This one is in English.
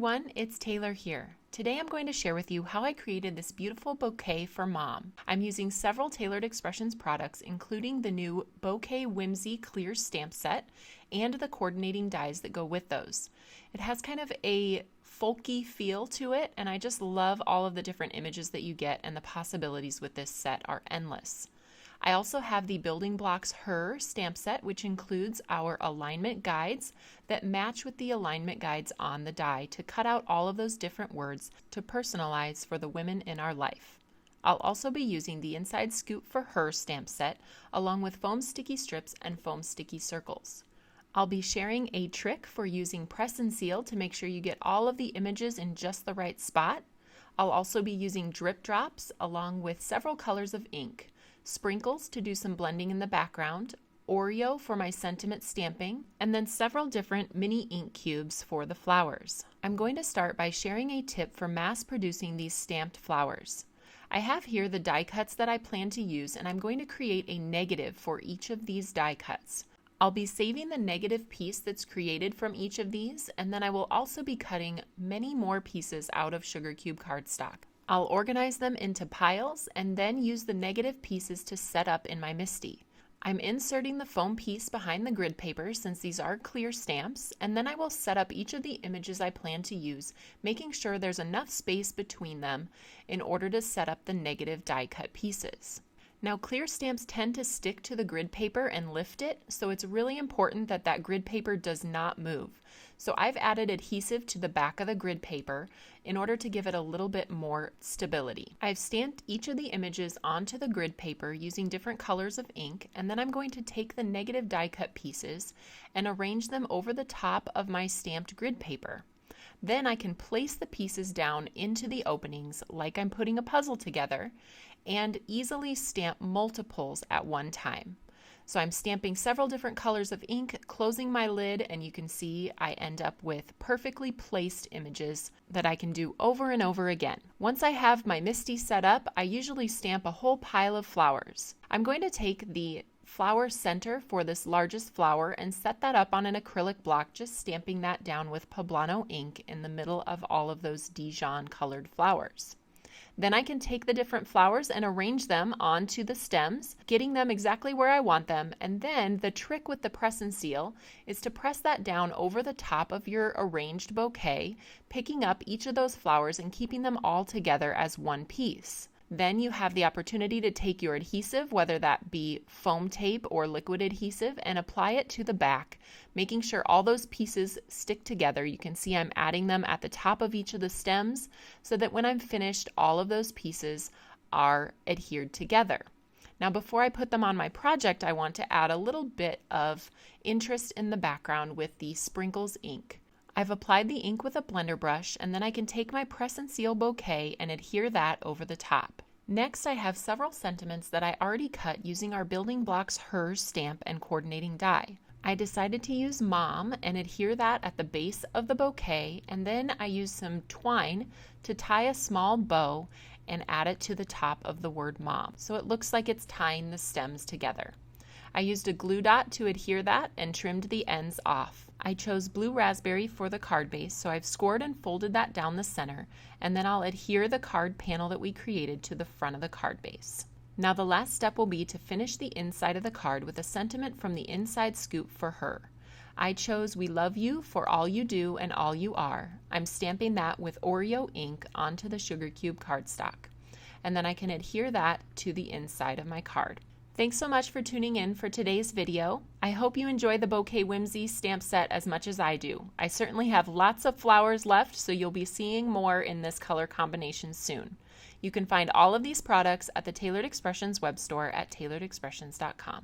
everyone, it's Taylor here. Today I'm going to share with you how I created this beautiful bouquet for Mom. I'm using several Tailored Expressions products, including the new Bouquet Whimsy clear stamp set and the coordinating dies that go with those. It has kind of a folky feel to it, and I just love all of the different images that you get, and the possibilities with this set are endless. I also have the Building Blocks Her stamp set, which includes our alignment guides that match with the alignment guides on the die to cut out all of those different words to personalize for the women in our life. I'll also be using the Inside Scoop for Her stamp set, along with foam sticky strips and foam sticky circles. I'll be sharing a trick for using press and seal to make sure you get all of the images in just the right spot. I'll also be using drip drops along with several colors of ink. Sprinkles to do some blending in the background, Oreo for my sentiment stamping, and then several different mini ink cubes for the flowers. I'm going to start by sharing a tip for mass producing these stamped flowers. I have here the die cuts that I plan to use, and I'm going to create a negative for each of these die cuts. I'll be saving the negative piece that's created from each of these, and then I will also be cutting many more pieces out of sugar cube cardstock. I'll organize them into piles and then use the negative pieces to set up in my Misti. I'm inserting the foam piece behind the grid paper since these are clear stamps, and then I will set up each of the images I plan to use, making sure there's enough space between them in order to set up the negative die cut pieces. Now, clear stamps tend to stick to the grid paper and lift it, so it's really important that that grid paper does not move. So I've added adhesive to the back of the grid paper in order to give it a little bit more stability. I've stamped each of the images onto the grid paper using different colors of ink, and then I'm going to take the negative die cut pieces and arrange them over the top of my stamped grid paper. Then I can place the pieces down into the openings like I'm putting a puzzle together and easily stamp multiples at one time. So I'm stamping several different colors of ink, closing my lid, and you can see I end up with perfectly placed images that I can do over and over again. Once I have my Misti set up, I usually stamp a whole pile of flowers. I'm going to take the flower center for this largest flower and set that up on an acrylic block, just stamping that down with Poblano ink in the middle of all of those Dijon colored flowers. Then I can take the different flowers and arrange them onto the stems, getting them exactly where I want them. And then the trick with the press and seal is to press that down over the top of your arranged bouquet, picking up each of those flowers and keeping them all together as one piece. Then you have the opportunity to take your adhesive, whether that be foam tape or liquid adhesive, and apply it to the back, making sure all those pieces stick together. You can see I'm adding them at the top of each of the stems so that when I'm finished, all of those pieces are adhered together. Now, before I put them on my project, I want to add a little bit of interest in the background with the sprinkles ink. I've applied the ink with a blender brush, and then I can take my press and seal bouquet and adhere that over the top. Next, I have several sentiments that I already cut using our Building Blocks Her stamp and coordinating die. I decided to use Mom and adhere that at the base of the bouquet, and then I used some twine to tie a small bow and add it to the top of the word Mom, so it looks like it's tying the stems together. I used a glue dot to adhere that and trimmed the ends off. I chose blue raspberry for the card base, so I've scored and folded that down the center, and then I'll adhere the card panel that we created to the front of the card base. Now the last step will be to finish the inside of the card with a sentiment from the Inside Scoop for Her. I chose "We love you for all you do and all you are." I'm stamping that with Oreo ink onto the sugar cube cardstock, and then I can adhere that to the inside of my card. Thanks so much for tuning in for today's video. I hope you enjoy the Bouquet Whimsy stamp set as much as I do. I certainly have lots of flowers left, so you'll be seeing more in this color combination soon. You can find all of these products at the Tailored Expressions web store at tailoredexpressions.com.